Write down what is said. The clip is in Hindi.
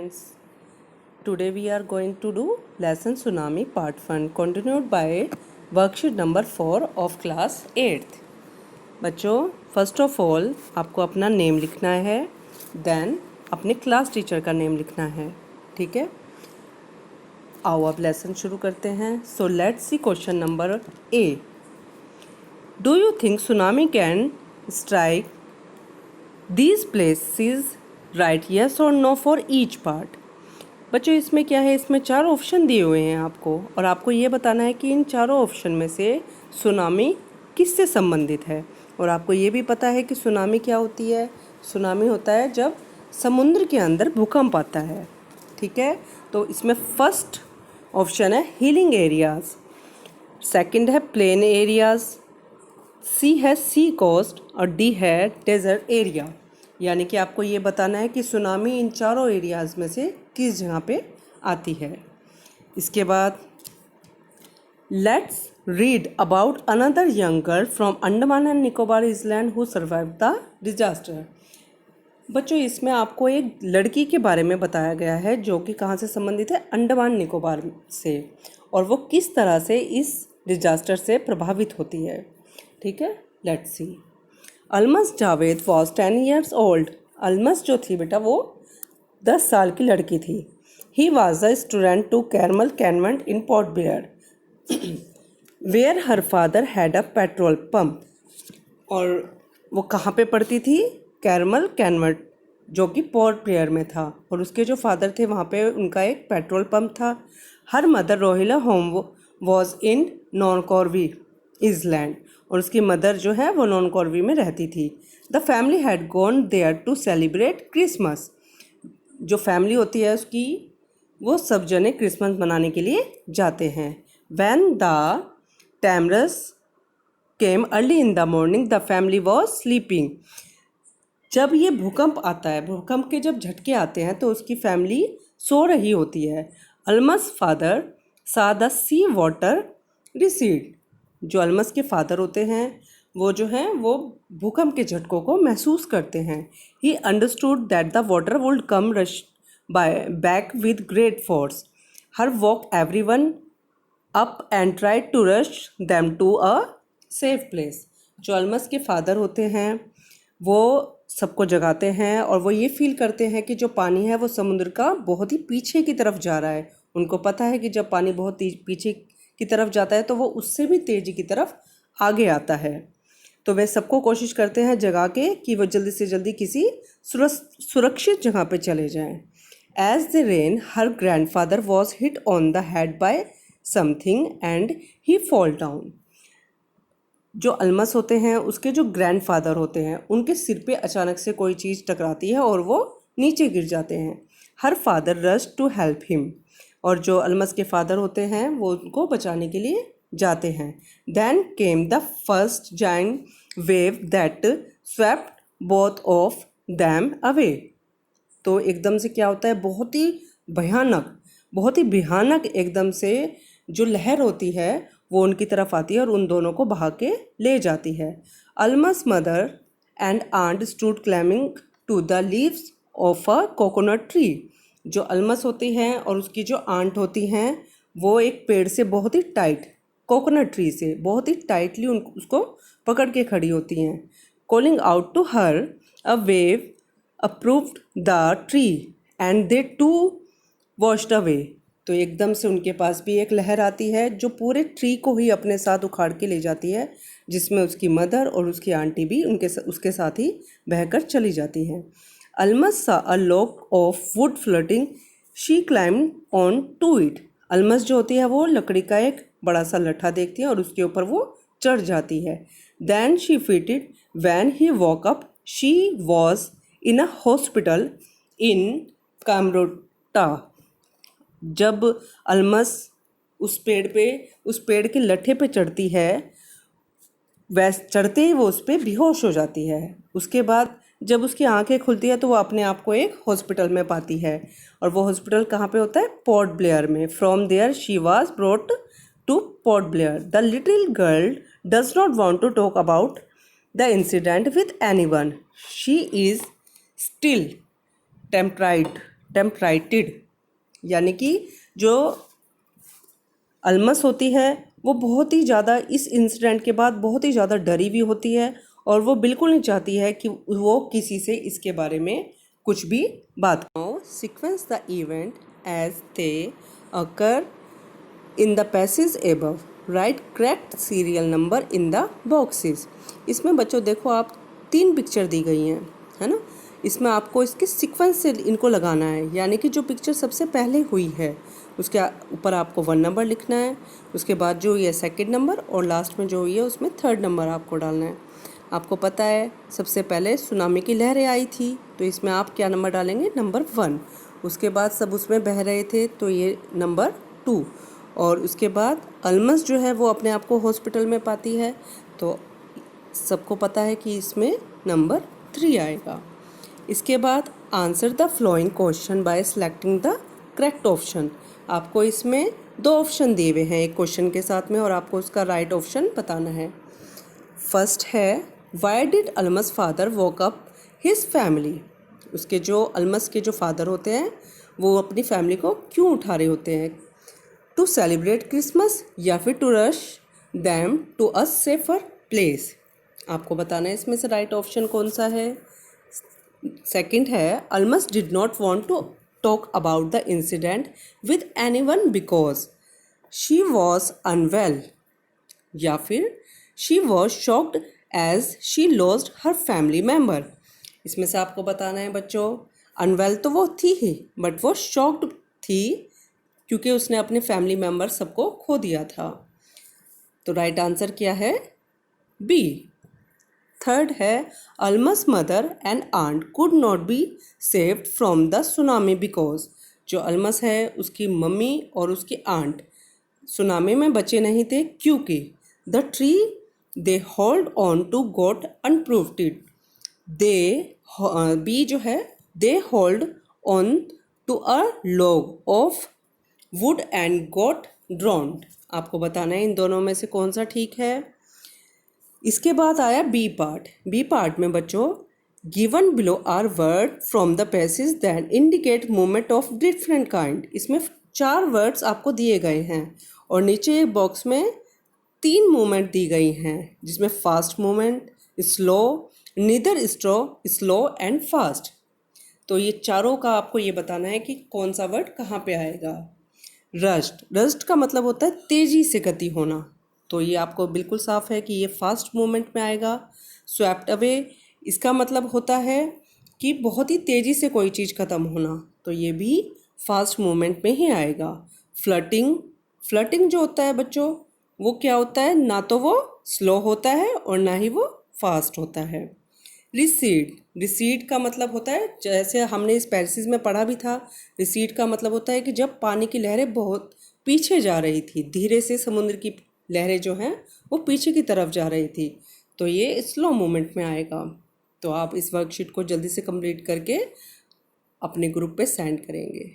friends. Today we are going to do lesson Tsunami part 1 continued by worksheet number 4 of class 8th. बच्चों, फर्स्ट ऑफ ऑल आपको अपना नेम लिखना है, देन अपने क्लास टीचर का नेम लिखना है. ठीक है, आओ अब लेसन शुरू करते हैं. So let's see question number A. Do you think tsunami can strike these places? Right yes और नो फॉर ईच पार्ट. बच्चों, इसमें क्या है, इसमें 4 ऑप्शन दिए हुए हैं आपको, और आपको ये बताना है कि इन चारों ऑप्शन में से सुनामी किससे संबंधित है. और आपको ये भी पता है कि सुनामी क्या होती है. सुनामी होता है जब समुद्र के अंदर भूकंप आता है. ठीक है, तो इसमें फर्स्ट ऑप्शन है हीलिंग एरियाज, सेकंड है प्लेन एरियाज, सी है सी कोस्ट और डी है डेजर्ट एरिया. यानी कि आपको ये बताना है कि सुनामी इन चारों एरियाज़ में से किस जगह पे आती है. इसके बाद let's read about another young girl from Andaman and Nicobar island who survive the disaster. बच्चों, इसमें आपको एक लड़की के बारे में बताया गया है जो कि कहाँ से संबंधित है, अंडमान निकोबार से, और वो किस तरह से इस डिजास्टर से प्रभावित होती है. ठीक है, let's see. Almas Javed was 10 years old. Almas जो थी बेटा वो 10 साल की लड़की थी. He was a student to Carmel convent in Port Blair where her father had a petrol pump. और वो कहाँ पे पढ़ती थी, कैरमल कॉन्वेंट जो कि पोर्ट ब्लेयर में था, और उसके जो फादर थे वहाँ पे उनका एक पेट्रोल पंप था. Her mother Rohila home was in Nancowry island, और उसकी मदर जो है वो नॉन कॉर्वी में रहती थी. The family had gone there to celebrate Christmas. जो फैमिली होती है उसकी, वो सब जने क्रिसमस मनाने के लिए जाते हैं. When the tremors came early in the morning the family was sleeping. जब ये भूकंप आता है, भूकंप के जब झटके आते हैं तो उसकी फैमिली सो रही होती है. अलमस फादर सा द सी वाटर रिसीड. जो अलमस के फादर होते हैं वो जो हैं वो भूकंप के झटकों को महसूस करते हैं. He understood that the water would come rush by back with great force. Her walk everyone up and try to rush them to a safe place. जो अलमस के फादर होते हैं वो सबको जगाते हैं, और वो ये फील करते हैं कि जो पानी है वो समुद्र का बहुत ही पीछे की तरफ जा रहा है. उनको पता है कि जब पानी बहुत पीछे की तरफ जाता है तो वो उससे भी तेज़ी की तरफ आगे आता है. तो वे सबको कोशिश करते हैं जगा के कि वो जल्दी से जल्दी किसी सुरक्षित जगह पे चले जाएं. As the rain her grandfather was hit on the head by something and he fall down. जो अलमस होते हैं उसके जो ग्रैंडफादर होते हैं उनके सिर पे अचानक से कोई चीज़ टकराती है और वो नीचे गिर जाते हैं. Her father rush to help him. और जो अलमस के फादर होते हैं वो उनको बचाने के लिए जाते हैं. Then came the first giant wave that swept both of them away. तो एकदम से क्या होता है, बहुत ही भयानक एकदम से जो लहर होती है वो उनकी तरफ आती है और उन दोनों को बहा के ले जाती है. Almas mother and aunt stood climbing to the leaves of a coconut tree. जो अलमस होती हैं और उसकी जो आंट होती हैं वो एक पेड़ से बहुत ही टाइट, कोकोनट ट्री से बहुत ही टाइटली उसको पकड़ के खड़ी होती हैं. Calling out to her a wave approved the tree and they too washed away. तो एकदम से उनके पास भी एक लहर आती है जो पूरे ट्री को ही अपने साथ उखाड़ के ले जाती है, जिसमें उसकी मदर और उसकी आंटी भी उसके साथ ही बहकर चली जाती हैं. Almas saw a log of wood floating. She climbed on to it. Almas जो होती है वो लकड़ी का एक बड़ा सा लट्ठा देखती है और उसके ऊपर वो चढ़ जाती है. Then she fainted. When he woke up, she was in a hospital in Kamrota. जब अलमस उस पेड़ के लट्ठे पे चढ़ती है, वैसे चढ़ते ही वो उस पर बेहोश हो जाती है. उसके बाद जब उसकी आंखें खुलती है तो वो अपने आप को एक हॉस्पिटल में पाती है, और वो हॉस्पिटल कहाँ पे होता है, पोर्ट ब्लेयर में. From there she was brought to Port Blair. The little girl does not want to talk about the incident with anyone. She is still terrified terrified, यानी कि जो अल्मस होती है वो बहुत ही ज़्यादा इस इंसिडेंट के बाद बहुत ही ज़्यादा डरी हुई होती है और वो बिल्कुल नहीं चाहती है कि वो किसी से इसके बारे में कुछ भी बात करो। Sequence the event as they occur in the passage above, write correct serial number in the boxes. इसमें बच्चों देखो आप 3 पिक्चर दी गई हैं, है ना। इसमें आपको इसके सीक्वेंस से इनको लगाना है, यानी कि जो पिक्चर सबसे पहले हुई है उसके ऊपर आपको 1 नंबर लिखना है, उसके बाद जो हुई है 2nd नंबर और लास्ट में जो हुई है उसमें 3rd नंबर आपको डालना है। आपको पता है सबसे पहले सुनामी की लहरें आई थी, तो इसमें आप क्या नंबर डालेंगे, नंबर 1। उसके बाद सब उसमें बह रहे थे तो ये नंबर 2। और उसके बाद अल्मस जो है वो अपने आप को हॉस्पिटल में पाती है, तो सबको पता है कि इसमें नंबर 3 आएगा। इसके बाद answer the flowing question by selecting the correct option. आपको इसमें 2 ऑप्शन दिए हुए हैं एक क्वेश्चन के साथ में और आपको उसका राइट ऑप्शन बताना है। फर्स्ट है why did Almas father woke up his family. उसके जो अल्मस के जो फादर होते हैं वो अपनी फैमिली को क्यों उठा रहे होते हैं, टू सेलिब्रेट क्रिसमस या फिर to rush them to a safer place. आपको बताना है इसमें से राइट ऑप्शन कौन सा है। सेकंड है Almas did not want to talk about the incident with anyone because she was unwell या फिर she was shocked as she lost her family member. इसमें से आपको बताना है बच्चों, अनवेल तो वो थी ही बट वो शॉक्ड थी क्योंकि उसने अपने फैमिली मेम्बर सबको खो दिया था। तो राइट आंसर क्या है, बी। थर्ड है Almas mother and aunt could not be saved from the tsunami because. जो अल्मस है उसकी मम्मी और उसकी आंट सुनामी में बचे नहीं थे क्योंकि the tree they hold on to got uprooted. They B जो है they hold on to a log of wood and got drowned. आपको बताना है इन दोनों में से कौन सा ठीक है। इसके बाद आया बी पार्ट। बी पार्ट में बच्चों given below are word from the passage that indicate movement of different kind. इसमें 4 वर्ड्स आपको दिए गए हैं और नीचे एक बॉक्स में 3 मूवमेंट दी गई हैं जिसमें fast movement, slow, neither slow and fast. तो ये चारों का आपको ये बताना है कि कौन सा वर्ड कहाँ पे आएगा। रस्ट का मतलब होता है तेज़ी से गति होना, तो ये आपको बिल्कुल साफ है कि ये फास्ट मूवमेंट में आएगा। स्वेप्ट अवे इसका मतलब होता है कि बहुत ही तेज़ी से कोई चीज़ ख़त्म होना, तो ये भी फास्ट मूवमेंट में ही आएगा। फ्लटिंग जो होता है बच्चों वो क्या होता है, ना तो वो स्लो होता है और ना ही वो फास्ट होता है। रिसीड का मतलब होता है, जैसे हमने इस पैसेज में पढ़ा भी था, रिसीड का मतलब होता है कि जब पानी की लहरें बहुत पीछे जा रही थी, धीरे से समुद्र की लहरें जो हैं वो पीछे की तरफ जा रही थी, तो ये स्लो मोमेंट में आएगा। तो आप इस वर्कशीट को जल्दी से कंप्लीट करके अपने ग्रुप पे सेंड करेंगे।